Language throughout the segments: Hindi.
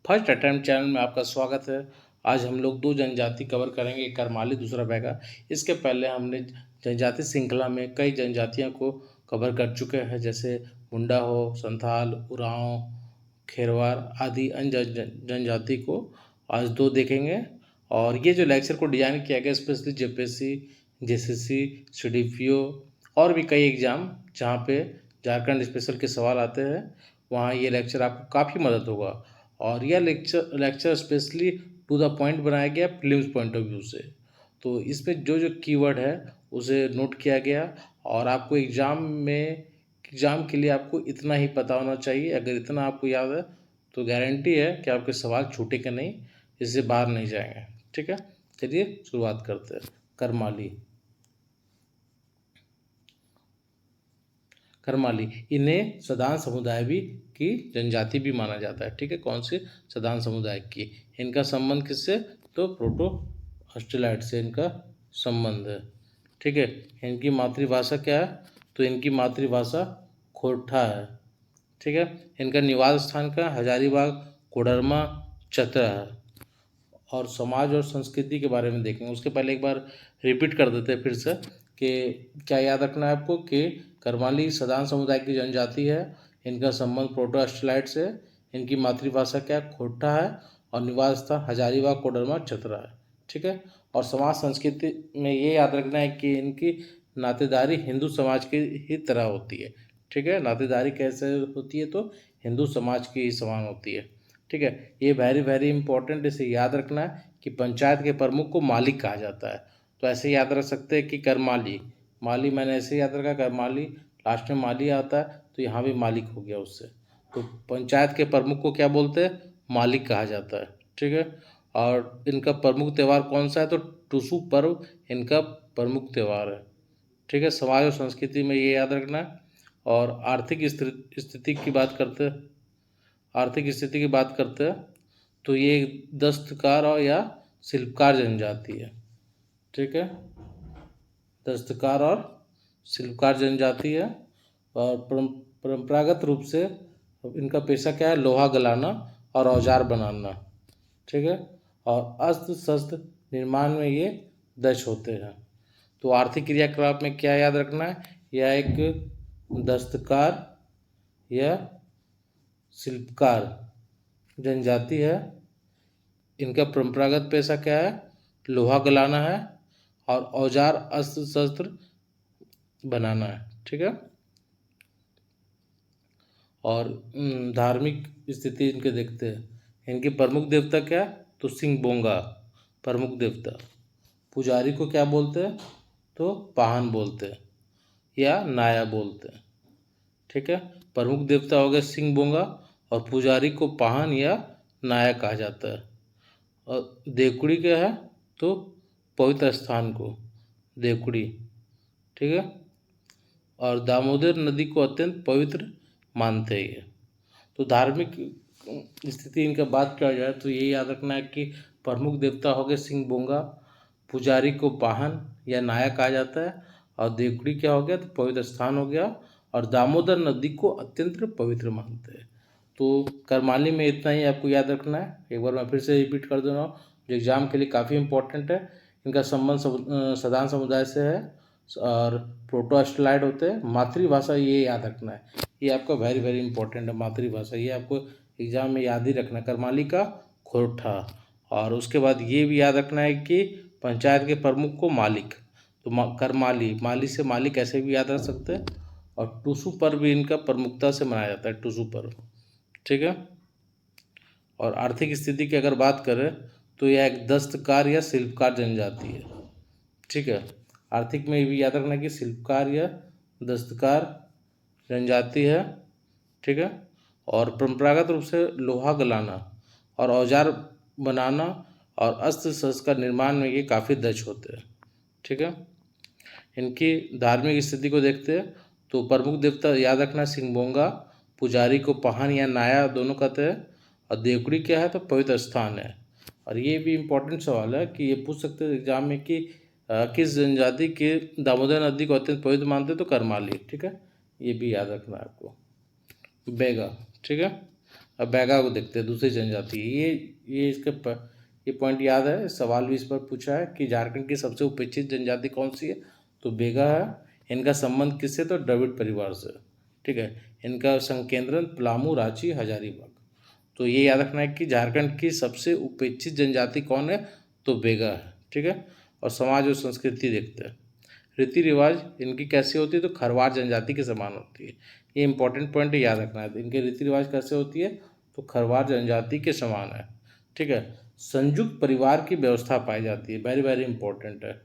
फर्स्ट अटेम्प्ट चैनल में आपका स्वागत है। आज हम लोग दो जनजाति कवर करेंगे, एक करमाली दूसरा बैगा। इसके पहले हमने जनजाति श्रृंखला में कई जनजातियों को कवर कर चुके हैं, जैसे मुंडा हो, संथाल, उरांव, खेरवार आदि अन्य जनजाति को आज दो देखेंगे। और ये जो लेक्चर को डिज़ाइन किया गया स्पेशली जेपीएससी, जेसीसी, सीडीपीओ और भी कई एग्ज़ाम जहाँ पे झारखंड स्पेशल के सवाल आते हैं, वहाँ ये लेक्चर आपको काफ़ी मदद होगा। और यह lecture specially to the point बनाया गया प्रीलिम्स पॉइंट ऑफ व्यू से। तो इसमें जो जो कीवर्ड है उसे नोट किया गया और आपको एग्ज़ाम के लिए आपको इतना ही पता होना चाहिए। अगर इतना आपको याद है तो गारंटी है कि आपके सवाल छूटेंगे नहीं, इससे बाहर नहीं जाएंगे। ठीक है, चलिए शुरुआत करते हैं। करमाली इन्हें सदान समुदाय भी की जनजाति भी माना जाता है। ठीक है, कौन सी? सदान समुदाय की। इनका संबंध किससे? तो प्रोटो ऑस्ट्रेलाइड से इनका संबंध है। ठीक है, इनकी मातृभाषा क्या है? तो इनकी मातृभाषा खोरठा है। ठीक है, इनका निवास स्थान का हजारीबाग, कोडरमा, चतरा है। और समाज और संस्कृति के बारे में देखेंगे। उसके पहले एक बार रिपीट कर देते हैं फिर से कि क्या याद रखना है आपको कि करमाली सदान समुदाय की जनजाति है। इनका संबंध प्रोटो ऑस्ट्रेलाइड से। इनकी मातृभाषा क्या है? खोरठा है। और निवास स्थान हजारीबाग, कोडरमा, चतरा है। ठीक है, और समाज संस्कृति में ये याद रखना है कि इनकी नातेदारी हिंदू समाज की ही तरह होती है। ठीक है, नातेदारी कैसे होती है? तो हिंदू समाज की ही समान होती है। ठीक है, ये वेरी वेरी इंपॉर्टेंट, इसे याद रखना है कि पंचायत के प्रमुख को मालिक कहा जाता है। तो ऐसे याद रख सकते हैं कि करमाली, माली मैंने ऐसे याद रखा, करमाली लास्ट में माली आता है तो यहाँ भी मालिक हो गया उससे। तो पंचायत के प्रमुख को क्या बोलते हैं? मालिक कहा जाता है। ठीक है, और इनका प्रमुख त्यौहार कौन सा है? तो टुसु पर्व इनका प्रमुख त्यौहार है। ठीक है, समाज और संस्कृति में ये याद रखना है। और आर्थिक स्थिति की बात करते हैं। आर्थिक स्थिति की बात करते हैं तो ये दस्तकार और या शिल्पकार जनजाति है। ठीक है, दस्तकार और शिल्पकार जनजाति है। और परंपरागत रूप से इनका पेशा क्या है? लोहा गलाना और औजार बनाना। ठीक है, और अस्त्र शस्त्र निर्माण में ये दक्ष होते हैं। तो आर्थिक क्रियाकलाप में क्या याद रखना है? यह एक दस्तकार या शिल्पकार जनजाति है। इनका परंपरागत पेशा क्या है? लोहा गलाना है और औजार अस्त्र शस्त्र बनाना है। ठीक है, और धार्मिक स्थिति इनके देखते हैं। इनके प्रमुख देवता क्या है? तो सिंह बोंगा प्रमुख देवता। पुजारी को क्या बोलते हैं? तो पाहन बोलते हैं या नाया बोलते हैं। ठीक है, प्रमुख देवता हो गए सिंह बोंगा और पुजारी को पाहन या नाया कहा जाता है। और देवकुड़ी क्या है? तो पवित्र स्थान को देवकुड़ी। ठीक है, और दामोदर नदी को अत्यंत पवित्र मानते हैं ये। तो धार्मिक स्थिति इनका बात किया जाए तो ये याद रखना है कि प्रमुख देवता हो गए सिंह बोंगा, पुजारी को पाहन या नाया कहा जाता है, और देवकुड़ी क्या हो गया? तो पवित्र स्थान हो गया, और दामोदर नदी को अत्यंत पवित्र मानते हैं। तो करमाली में इतना ही आपको याद रखना है। एक बार मैं फिर से रिपीट कर दे रहा हूँ, जो एग्ज़ाम के लिए काफ़ी इंपॉर्टेंट है। इनका संबंध सदान समुदाय से है और प्रोटो ऑस्ट्रेलाइड होते हैं। मातृभाषा ये याद रखना है, ये आपका वेरी वेरी इंपॉर्टेंट है। मातृभाषा ये आपको एग्ज़ाम में याद ही रखना है। करमाली का खोरठा। और उसके बाद ये भी याद रखना है कि पंचायत के प्रमुख को मालिक। तो करमाली, माली से मालिक ऐसे भी याद रख सकते हैं। और टुसु पर्व भी इनका प्रमुखता से मनाया जाता है, टुसु पर्व। ठीक है, और आर्थिक स्थिति की अगर बात करें तो यह एक दस्तकार या शिल्पकार जनजाति है। ठीक है, आर्थिक में भी याद रखना कि शिल्पकार या दस्तकार जनजाति है। ठीक है, और परंपरागत रूप से लोहा गलाना और औजार बनाना और अस्त्र शस्त्र का निर्माण में ये काफ़ी दक्ष होते हैं। ठीक है, इनकी धार्मिक स्थिति को देखते हैं तो प्रमुख देवता याद रखना सिंह बोंगा, पुजारी को पाहन या नाया दोनों कहते हैं, और देवकुड़ी क्या है? तो पवित्र स्थान है। और ये भी इम्पोर्टेंट सवाल है कि ये पूछ सकते हैं एग्जाम में कि किस जनजाति के दामोदर नदी को अत्यंत पवित्र मानते हैं? तो करमाली। ठीक है, ये भी याद रखना है आपको। बैगा। ठीक है, अब बैगा को देखते हैं, दूसरी जनजाति। ये ये पॉइंट याद है, सवाल भी इस पर पूछा है कि झारखंड की सबसे उपेक्षित जनजाति कौन सी है, तो बैगा है। इनका संबंध किससे, तो द्रविड़ परिवार से, ठीक है। इनका संकेंद्रण पलामू, रांची, हजारीबाग। तो ये याद रखना है कि झारखंड की सबसे उपेक्षित जनजाति कौन है, तो बैगा है, ठीक है। और समाज और संस्कृति देखते हैं। रीति रिवाज इनकी कैसी होती है, तो खरवार जनजाति के समान होती है। ये इंपॉर्टेंट पॉइंट याद रखना है। इनके रीति रिवाज कैसे होती है, तो खरवार जनजाति के समान है, ठीक है। संयुक्त परिवार की व्यवस्था पाई जाती है, वेरी वेरी इंपॉर्टेंट है,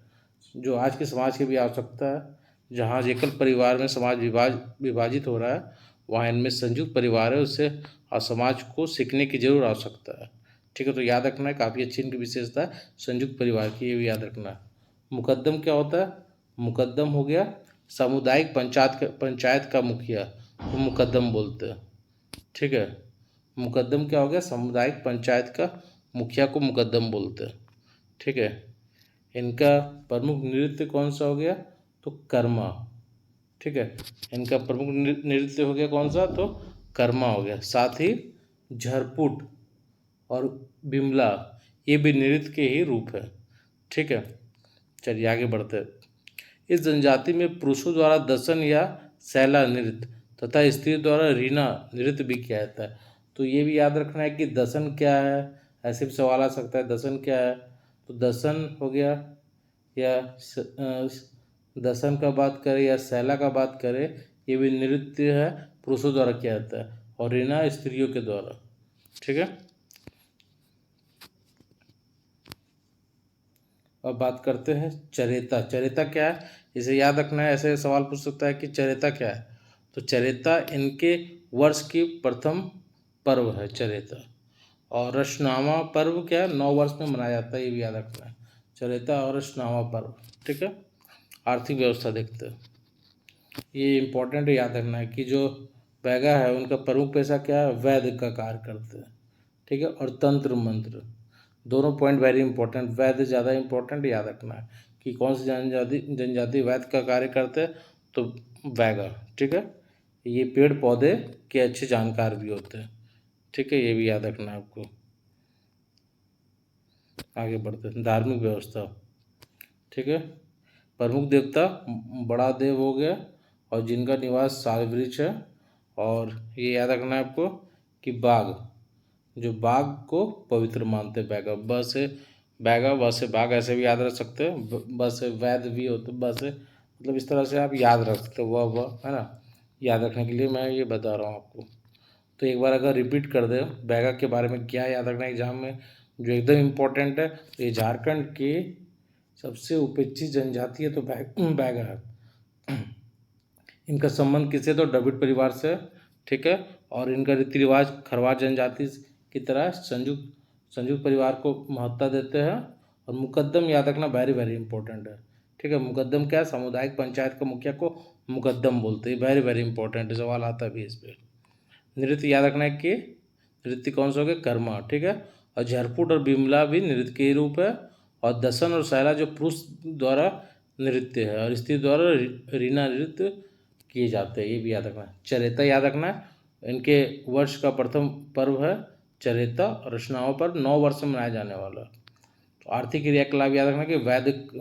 जो आज के समाज की भी आवश्यकता है। जहाँ एकल परिवार में समाज विभाजित हो रहा है, वहाँ इनमें संयुक्त परिवार है, उससे और समाज को सीखने की जरूर आवश्यकता है, ठीक है। तो याद रखना है, काफ़ी अच्छी इनकी विशेषता है संयुक्त परिवार की, ये भी याद रखना है। मुकद्दम क्या होता है, मुकद्दम हो गया सामुदायिक पंचायत का मुखिया को मुकद्दम बोलते हैं, ठीक है। मुकद्दम क्या हो गया, सामुदायिक पंचायत का मुखिया को मुकद्दम बोलते हैं, ठीक है। इनका प्रमुख नृत्य कौन सा हो गया, तो कर्मा, ठीक है। इनका प्रमुख नृत्य हो गया कौन सा, तो कर्मा हो गया। साथ ही झरपुट और बिमला, ये भी नृत्य के ही रूप है, ठीक है। चलिए आगे बढ़ते हैं। इस जनजाति में पुरुषों द्वारा दसन या सैला नृत्य तथा स्त्री द्वारा रीना नृत्य भी किया जाता है। तो ये भी याद रखना है कि दसन क्या है, ऐसे भी सवाल आ सकता है, दसन क्या है, तो दसन हो गया या दसन का बात करें या सैला का बात करें, ये भी नृत्य है, पुरुषों द्वारा किया जाता है, और रीना स्त्रियों के द्वारा, ठीक है। अब बात करते हैं चरेता। चरेता क्या है, इसे याद रखना है, ऐसे सवाल पूछ सकता है कि चरेता क्या है, तो चरेता इनके वर्ष की प्रथम पर्व है चरेता। और रशनामा पर्व क्या है, 9 वर्ष में मनाया जाता है, ये भी याद रखना है, चरेता और रशनामा पर्व, ठीक है। आर्थिक व्यवस्था देखते हैं, ये इम्पोर्टेंट याद रखना है कि जो बैगा है उनका प्रमुख पेशा क्या है, वैद्य का कार्य करते हैं, ठीक है। और तंत्र मंत्र, दोनों पॉइंट वेरी इंपॉर्टेंट, वैद्य ज़्यादा इंपॉर्टेंट याद रखना है कि कौन सी जनजाति वैद्य का कार्य करते हैं, तो बैगा, ठीक है। ये पेड़ पौधे के अच्छे जानकार भी होते हैं, ठीक है, ये भी याद रखना है आपको। आगे बढ़ते हैं, धार्मिक व्यवस्था, ठीक है। प्रमुख देवता बड़ा देव हो गया, और जिनका निवास साल वृक्ष है। और ये याद रखना है आपको कि बाघ, जो बाघ को पवित्र मानते हैं, बैगा, ब से बैगा, व से बाघ, ऐसे भी याद रख सकते हैं, ब से वैद्य भी होते, ब से मतलब इस तरह से आप याद रख सकते हो, वह है ना, याद रखने के लिए मैं ये बता रहा हूँ आपको। तो एक बार अगर रिपीट कर दे बैगा के बारे में क्या याद रखना है एग्जाम में, जो एकदम इम्पोर्टेंट है, तो ये झारखंड की सबसे उपेक्षित जनजाति है, तो बैगा है। इनका संबंध किससे, तो द्रविड़ परिवार से, ठीक है। और इनका रीति रिवाज खरवार जनजाति की तरह संयुक्त परिवार को महत्ता देते हैं। और मुकद्दम याद रखना वेरी वेरी इंपॉर्टेंट है, ठीक है। मुकद्दम क्या है, सामुदायिक पंचायत का मुखिया को मुकद्दम बोलते हैं, वेरी वेरी इंपॉर्टेंट, सवाल आता है भी इस पर। नृत्य याद रखना है कि नृत्य कौन सा हो गया, कर्मा, ठीक है। और झरपुट और बिमला भी नृत्य के ही रूप है। और दसन और सैला जो पुरुष द्वारा नृत्य है, और स्त्री द्वारा रीना नृत्य किए जाते हैं, ये भी याद रखना है। चरेता याद रखना है, इनके वर्ष का प्रथम पर्व है चरेता, और रचनाओं पर 9 वर्ष में मनाया जाने वाला। तो आर्थिक क्रियाकलाप याद रखना कि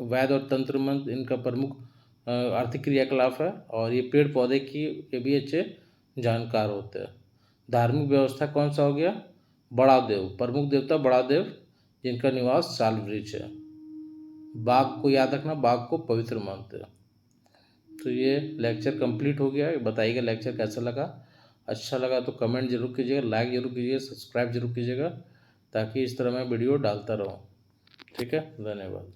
वैद और तंत्र मंत्र इनका प्रमुख आर्थिक क्रियाकलाप है। और ये पेड़ पौधे की के भी अच्छे जानकार होते हैं। धार्मिक व्यवस्था कौन सा हो गया, बड़ा देव, प्रमुख देवता बड़ा देव, जिनका निवास साल वृक्ष है। बाघ को याद रखना, बाघ को पवित्र मानते हैं। तो ये लेक्चर कंप्लीट हो गया है। बताइएगा लेक्चर कैसा लगा, अच्छा लगा तो कमेंट जरूर कीजिएगा, लाइक जरूर कीजिएगा, सब्सक्राइब जरूर कीजिएगा, ताकि इस तरह मैं वीडियो डालता रहूँ, ठीक है। धन्यवाद।